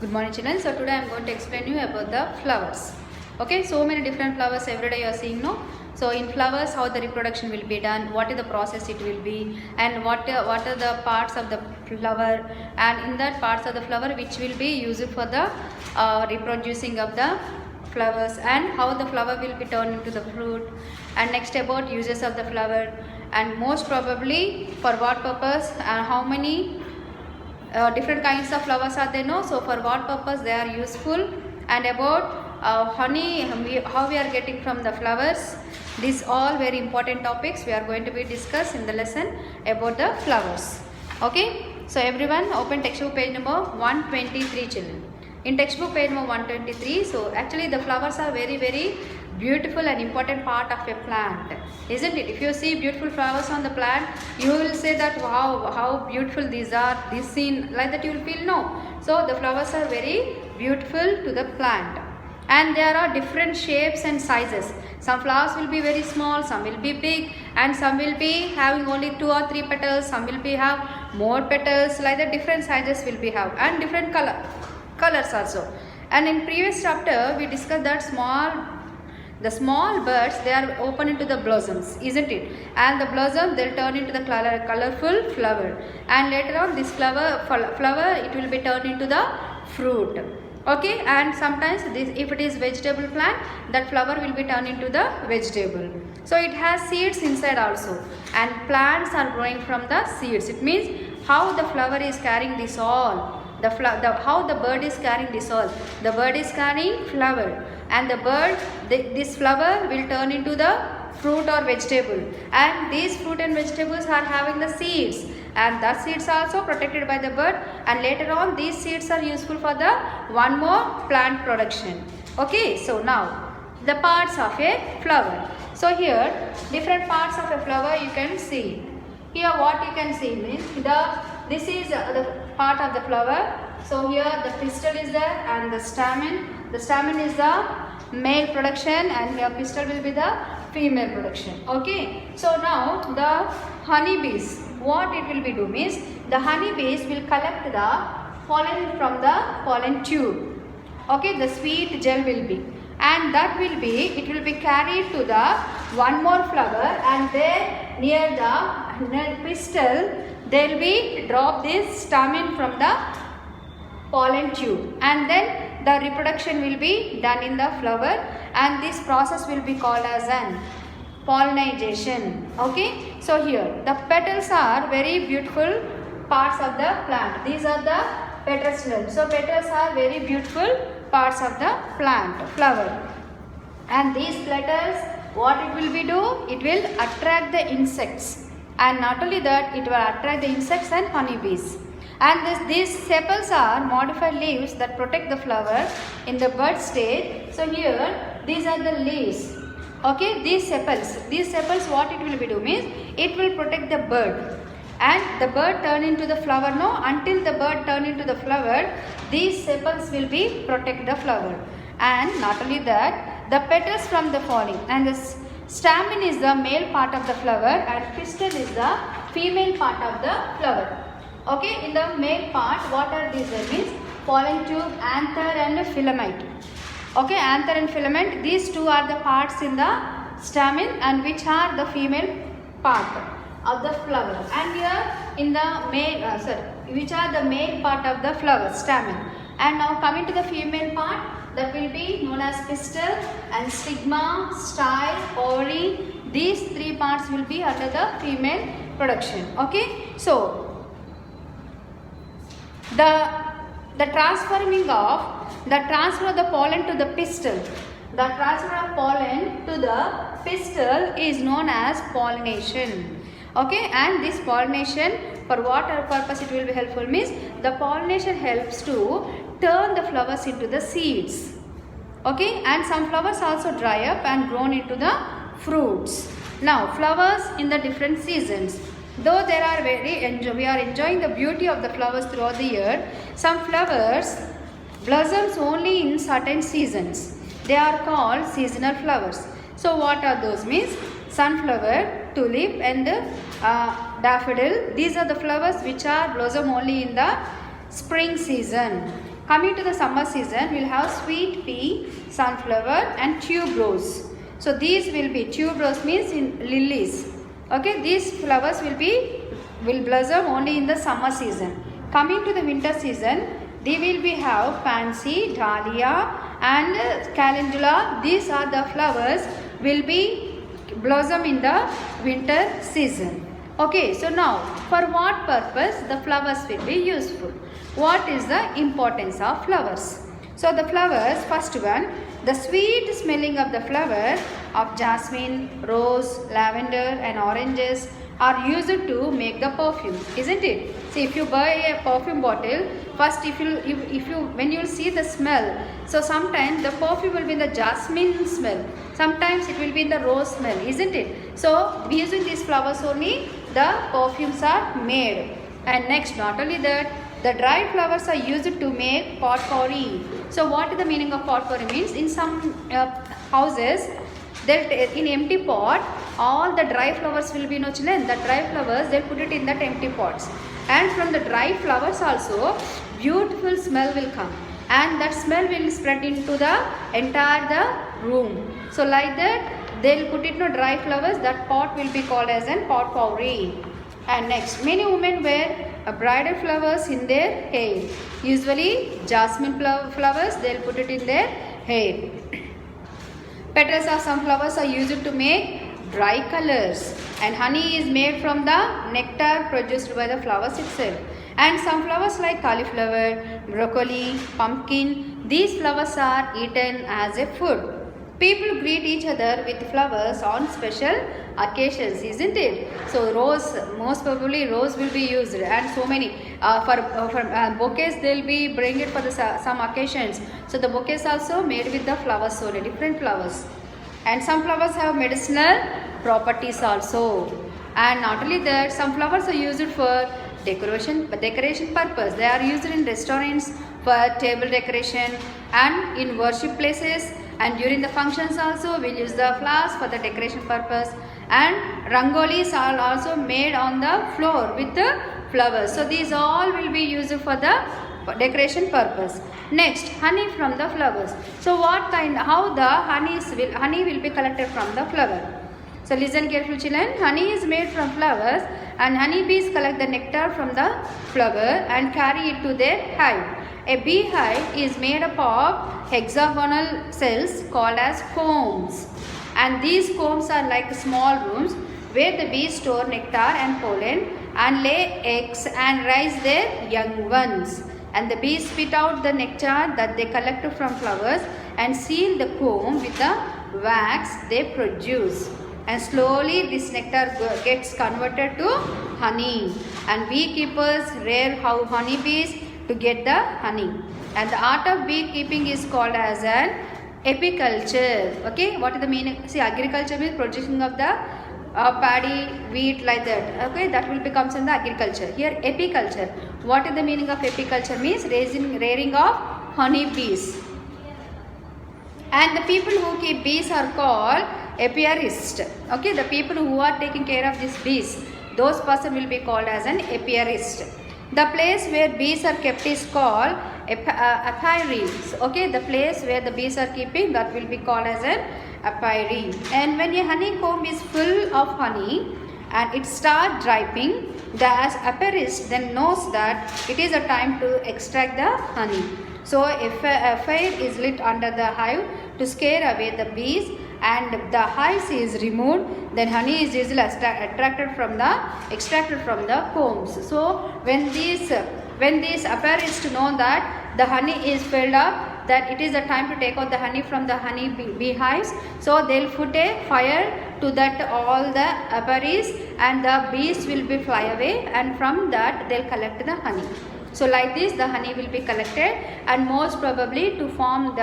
Good morning children. So today I am going to explain you about the flowers. Okay, so many different flowers every day you are seeing, no? So in flowers, how the reproduction will be done, what is the process it will be, and what are the parts of the flower, and in that parts of the flower which will be used for the reproducing of the flowers, and how the flower will be turned into the fruit, and next about uses of the flower, and most probably for what purpose and how many different kinds of flowers are there, no? So for what purpose they are useful, and about honey, how we are getting from the flowers. These all very important topics we are going to be discussed in the lesson about the flowers. Okay, so everyone open textbook page number 123 children. In textbook page number 123, so actually the flowers are very beautiful and important part of a plant, isn't it? If you see beautiful flowers on the plant, you will say that wow, how beautiful these are, this scene, like that you will feel, no? So the flowers are very beautiful to the plant, and there are different shapes and sizes. Some flowers will be very small, some will be big, and some will be having only 2 or 3 petals, some will be have more petals, like that different sizes will be have, and different colors also. And in previous chapter we discussed that the small birds, they are open into the blossoms, isn't it? And the blossom, they'll turn into the colorful flower, and later on this flower it will be turned into the fruit. Okay, and sometimes this, if it is vegetable plant, that flower will be turned into the vegetable. So it has seeds inside also, and plants are growing from the seeds. It means how the flower is carrying this all, how the bird is carrying this all. The bird is carrying flower, and the bird, this flower will turn into the fruit or vegetable, and these fruit and vegetables are having the seeds, and that seeds are also protected by the bird, and later on these seeds are useful for the one more plant production. Okay, so now the parts of a flower. So here different parts of a flower you can see. Here what you can see means this is the part of the flower. So here the pistil is there, and the stamen. The stamen is the male production, and here pistil will be the female production. Okay, so now the honeybees, what it will be do means the honeybees will collect the pollen from the pollen tube. Okay, the sweet gel will be, and that will be, it will be carried to the one more flower, and there near the pistil there will be drop this stamen from the pollen tube, and then the reproduction will be done in the flower, and this process will be called as an pollination. Okay, so here the petals are very beautiful parts of the plant. These are the petals. So petals are very beautiful parts of the plant flower, and these petals, what it will be do, it will attract the insects, and not only that, it will attract the insects and honeybees. And these sepals are modified leaves that protect the flower in the bud stage. So here these are the leaves. Okay, these sepals what it will be do means it will protect the bird, and the bird turn into the flower. No, until the bird turn into the flower, these sepals will be protect the flower. And not only that, the petals from the falling, and this stamen is the male part of the flower, and pistil is the female part of the flower. Okay, in the male part, what are these? Means pollen tube, anther and filament. Okay, anther and filament, these two are the parts in the stamen, and which are the female part of the flower. And here in the male, which are the male part of the flower, stamen. And now coming to the female part, that will be known as pistil and stigma, style, ovary. These three parts will be under the female production. Okay, so the transfer of the pollen to the pistil. The transfer of pollen to the pistil is known as pollination. Okay, and this pollination, for what purpose it will be helpful means the pollination helps to turn the flowers into the seeds. Okay, and some flowers also dry up and grown into the fruits. Now flowers in the different seasons. Though there are we are enjoying the beauty of the flowers throughout the year, some flowers blossoms only in certain seasons. They are called seasonal flowers. So what are those means? Sunflower, tulip and daffodil. These are the flowers which are blossom only in the spring season. Coming to the summer season, we'll have sweet pea, sunflower and tuberose. So these will be, tuberose means in lilies. Okay, these flowers will blossom only in the summer season. Coming to the winter season, they will be have pansy, dahlia and calendula. These are the flowers will be blossom in the winter season. Okay, so now for what purpose the flowers will be useful? What is the importance of flowers? So the flowers, first one, the sweet smelling of the flower of jasmine, rose, lavender and oranges are used to make the perfume, isn't it? See, if you buy a perfume bottle, first when you see the smell, so sometimes the perfume will be in the jasmine smell, sometimes it will be in the rose smell, isn't it? So using these flowers only the perfumes are made. And next, not only that, the dried flowers are used to make potpourri. So what is the meaning of potpourri? Means in some houses, in empty pot, all the dry flowers will be children. The dry flowers, they'll put it in that empty pots. And from the dry flowers also, beautiful smell will come. And that smell will spread into the entire room. So like that, they'll put it in dry flowers. That pot will be called as an potpourri. And next, many women wear bridal flowers in their hair. Usually jasmine flowers, they'll put it in their hair. Petals of some flowers are used to make dry colors, and honey is made from the nectar produced by the flowers itself. And some flowers like cauliflower, broccoli, pumpkin, these flowers are eaten as a food. People greet each other with flowers on special occasions, isn't it? So rose, most probably rose will be used, and so many for bouquets they'll be bring it for the some occasions. So the bouquets also made with the flowers, so different flowers. And some flowers have medicinal properties also. And not only that, some flowers are used for decoration purpose. They are used in restaurants for table decoration and in worship places, and during the functions also we'll use the flowers for the decoration purpose. And rangolis are also made on the floor with the flowers. So these all will be used for the decoration purpose. Next, honey from the flowers. So how the honey will be collected from the flower. So listen carefully children, honey is made from flowers, and honeybees collect the nectar from the flower and carry it to their hive. A beehive is made up of hexagonal cells called as combs, and these combs are like small rooms where the bees store nectar and pollen and lay eggs and raise their young ones. And the bees spit out the nectar that they collect from flowers and seal the comb with the wax they produce. And slowly this nectar gets converted to honey. And beekeepers rear honeybees to get the honey. And the art of beekeeping is called as an apiculture. Okay, what is the meaning? See, agriculture means producing of the paddy, wheat, like that. Okay, that will become in the agriculture. Here apiculture. What is the meaning of apiculture? Means rearing of honeybees. And the people who keep bees are called apiarists. Okay, the people who are taking care of these bees, those person will be called as an apiarist. The place where bees are kept is called apiary. Okay, the place where the bees are keeping, that will be called as an apiary. And when a honeycomb is full of honey and it starts dripping, the apiarist then knows that it is a time to extract the honey. So if a fire is lit under the hive to scare away the bees, and the hives is removed, then honey is easily extracted from the combs. So when these apiarists know that the honey is filled up, that it is the time to take out the honey from the honey beehives, so they'll put a fire to that all the apiaries, and the bees will be fly away, and from that they'll collect the honey. So like this the honey will be collected, and most probably to form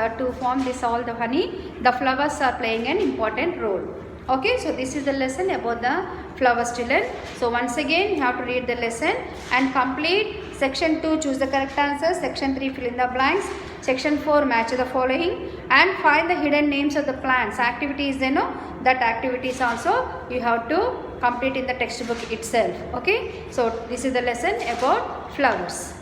this all the honey, the flowers are playing an important role. Okay, so this is the lesson about the flowers children. So once again you have to read the lesson and complete section 2, choose the correct answer, section 3, fill in the blanks, section 4, match the following, and find the hidden names of the plants. Activities, that activities also you have to complete in the textbook itself. Okay, so this is the lesson about flowers.